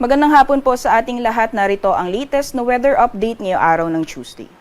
Magandang hapon po sa ating lahat. Narito ang latest na weather update ngayong araw ng Tuesday.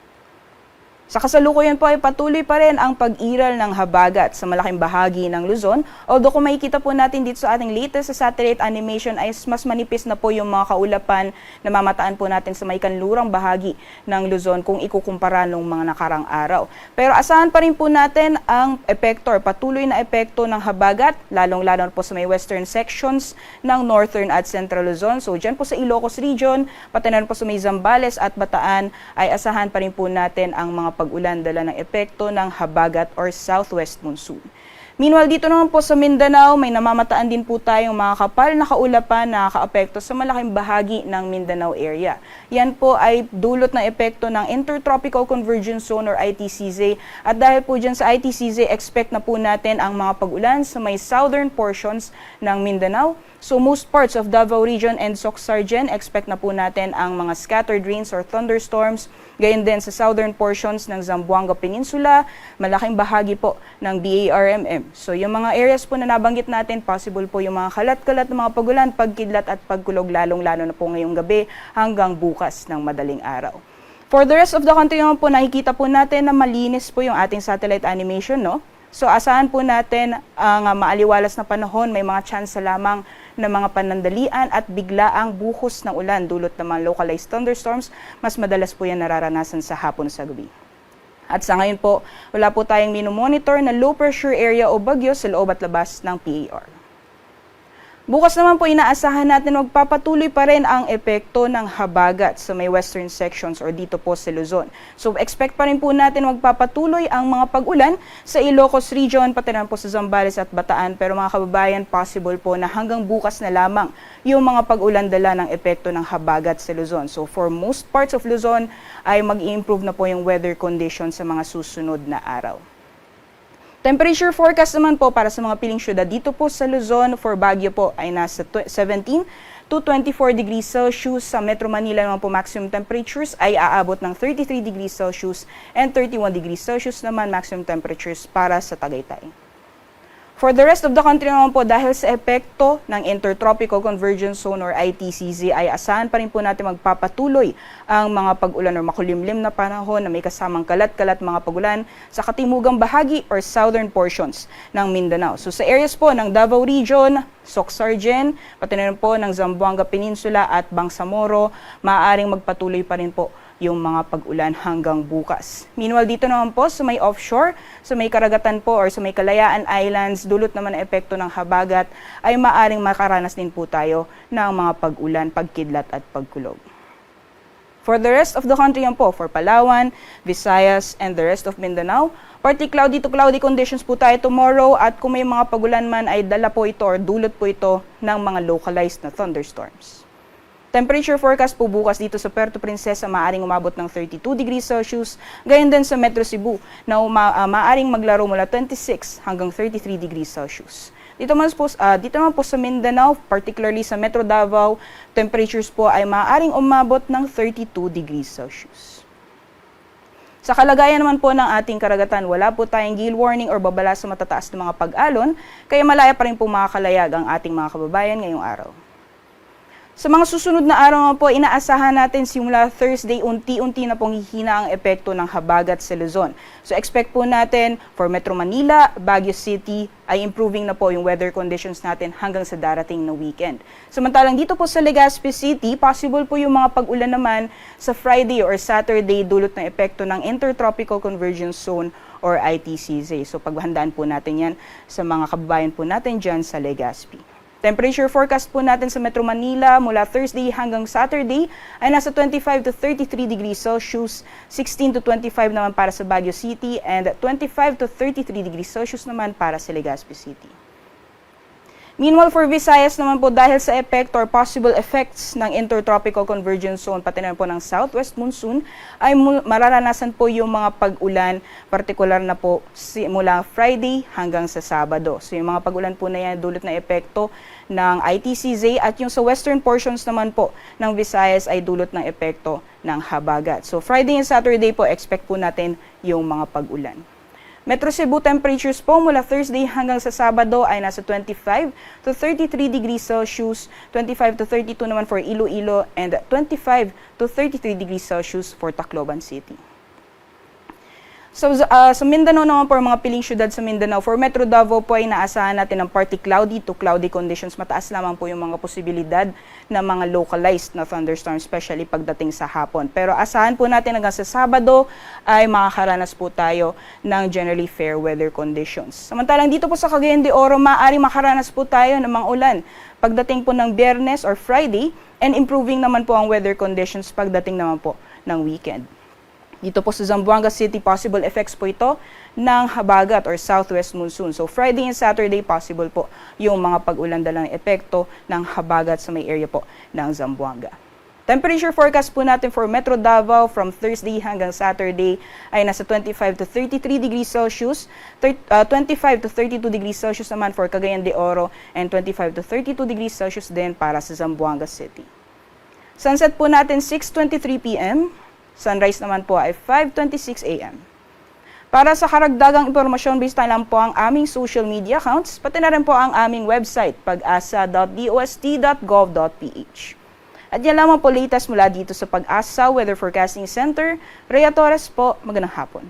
Sa kasalukuyan po ay patuloy pa rin ang pag-iral ng habagat sa malaking bahagi ng Luzon. Although kung makikita po natin dito sa ating latest sa satellite animation ay mas manipis na po yung mga kaulapan na mamataan po natin sa may kanlurang bahagi ng Luzon kung ikukumpara nung mga nakarang araw. Pero asahan pa rin po natin ang epekto or patuloy na epekto ng habagat, lalong-lalo po sa may western sections ng northern at central Luzon. So dyan po sa Ilocos region, pati na rin po sa may Zambales at Bataan ay asahan pa rin po natin ang mga pag-ulan dala ng epekto ng habagat or southwest monsoon. Meanwhile, dito naman po sa Mindanao, may namamataan din po tayong mga kapal na kaulapan na nakaapekto sa malaking bahagi ng Mindanao area. Yan po ay dulot ng epekto ng Intertropical Convergence Zone or ITCZ. At dahil po dyan sa ITCZ, expect na po natin ang mga pag-ulan sa may southern portions ng Mindanao. So most parts of Davao Region and Soc-Sargen, expect na po natin ang mga scattered rains or thunderstorms. Gayon din sa southern portions ng Zamboanga Peninsula, malaking bahagi po ng BARMM. So yung mga areas po na nabanggit natin, possible po yung mga kalat-kalat na mga pagulan, pagkidlat at pagkulog, lalong-lalo na po ngayong gabi hanggang bukas ng madaling araw. For the rest of the country naman po, nakikita po natin na malinis po yung ating satellite animation, no? So asahan po natin ang maaliwalas na panahon, may mga chance lamang ng mga panandalian at biglaang buhos ng ulan dulot ng mga localized thunderstorms. Mas madalas po yan nararanasan sa hapon sa gabi. At sa ngayon po, wala po tayong minomonitor na low pressure area o bagyo sa loob at labas ng PAR. Bukas naman po inaasahan natin magpapatuloy pa rin ang epekto ng habagat sa may western sections or dito po sa Luzon. So expect pa rin po natin magpapatuloy ang mga pag-ulan sa Ilocos region, pati na po sa Zambales at Bataan. Pero mga kababayan, possible po na hanggang bukas na lamang yung mga pag-ulan dala ng epekto ng habagat sa Luzon. So for most parts of Luzon ay mag-i-improve na po yung weather conditions sa mga susunod na araw. Temperature forecast naman po para sa mga piling syudad dito po sa Luzon for Baguio po ay nasa 17 to 24 degrees Celsius. Sa Metro Manila naman po maximum temperatures ay aabot ng 33 degrees Celsius and 31 degrees Celsius naman maximum temperatures para sa Tagaytay. For the rest of the country naman po, dahil sa epekto ng Intertropical Convergence Zone or ITCZ ay asahan pa rin po natin magpapatuloy ang mga pag-ulan or makulimlim na panahon na may kasamang kalat-kalat mga pag-ulan sa katimugang bahagi or southern portions ng Mindanao. So sa areas po ng Davao Region, Soc-Sargen, pati na rin po ng Zamboanga Peninsula at Bangsamoro, maaaring magpatuloy pa rin po yung mga pag-ulan hanggang bukas. Meanwhile, dito naman po sa may offshore, sa may karagatan po or sa may Kalayaan Islands, dulot naman ang epekto ng habagat, ay maaring makaranas din po tayo ng mga pag-ulan, pagkidlat at pagkulog. For the rest of the country yan po, for Palawan, Visayas, and the rest of Mindanao, partly cloudy to cloudy conditions po tayo tomorrow at kung may mga pag-ulan man ay dala po ito or dulot po ito ng mga localized na thunderstorms. Temperature forecast po bukas dito sa Puerto Princesa maaring umabot ng 32 degrees Celsius. Gayon din sa Metro Cebu na maaring maglaro mula 26 hanggang 33 degrees Celsius. Dito naman po sa Mindanao, particularly sa Metro Davao, temperatures po ay maaring umabot ng 32 degrees Celsius. Sa kalagayan naman po ng ating karagatan, wala po tayong gale warning or babala sa matataas na mga pag-alon, kaya malaya pa rin po makakalayag ang ating mga kababayan ngayong araw. Sa mga susunod na araw po, inaasahan natin simula Thursday, unti-unti na pong hihina ang epekto ng habagat sa Luzon. So expect po natin for Metro Manila, Baguio City, ay improving na po yung weather conditions natin hanggang sa darating na weekend. Samantalang dito po sa Legazpi City, possible po yung mga pag-ulan naman sa Friday or Saturday dulot ng epekto ng Intertropical Convergence Zone or ITCZ. So paghandaan po natin yan sa mga kababayan po natin dyan sa Legazpi. Temperature forecast po natin sa Metro Manila mula Thursday hanggang Saturday ay nasa 25 to 33 degrees Celsius, 16 to 25 naman para sa Baguio City, and 25 to 33 degrees Celsius naman para sa Legazpi City. Meanwhile, for Visayas naman po, dahil sa epekto or possible effects ng Intertropical Convergence Zone, pati na po ng Southwest Monsoon, ay mararanasan po yung mga pag-ulan, partikular na po mula Friday hanggang sa Sabado. So yung mga pag-ulan po na yan, dulot na epekto ng ITCZ at yung sa western portions naman po ng Visayas ay dulot ng epekto ng habagat. So Friday and Saturday po, expect po natin yung mga pag-ulan. Metro Cebu temperatures po mula Thursday hanggang sa Sabado ay nasa 25 to 33 degrees Celsius, 25 to 32 naman for Iloilo, and 25 to 33 degrees Celsius for Tacloban City. So, sa Mindanao naman po, mga piling syudad sa Mindanao, for Metro Davao po ay inaasahan natin ng partly cloudy to cloudy conditions. Mataas lamang po yung mga posibilidad na mga localized na thunderstorms, especially pagdating sa hapon. Pero asahan po natin hanggang sa Sabado ay makakaranas po tayo ng generally fair weather conditions. Samantalang dito po sa Cagayan de Oro, maaari makaranas po tayo ng mga ulan pagdating po ng Biyernes or Friday, and improving naman po ang weather conditions pagdating naman po ng weekend. Dito po sa Zamboanga City, possible effects po ito ng habagat or southwest monsoon. So Friday and Saturday, possible po yung mga pag-ulan dalang epekto ng habagat sa may area po ng Zamboanga. Temperature forecast po natin for Metro Davao from Thursday hanggang Saturday ay nasa 25 to 33 degrees Celsius, 25 to 32 degrees Celsius naman for Cagayan de Oro, and 25 to 32 degrees Celsius din para sa Zamboanga City. Sunset po natin 6:23 p.m. Sunrise naman po ay 5:26 a.m. Para sa karagdagang impormasyon, basta lang po ang aming social media accounts, pati na rin po ang aming website, pag-asa.dost.gov.ph. At yan lamang po latest mula dito sa Pag-asa Weather Forecasting Center. Rhea Torres po, magandang hapon.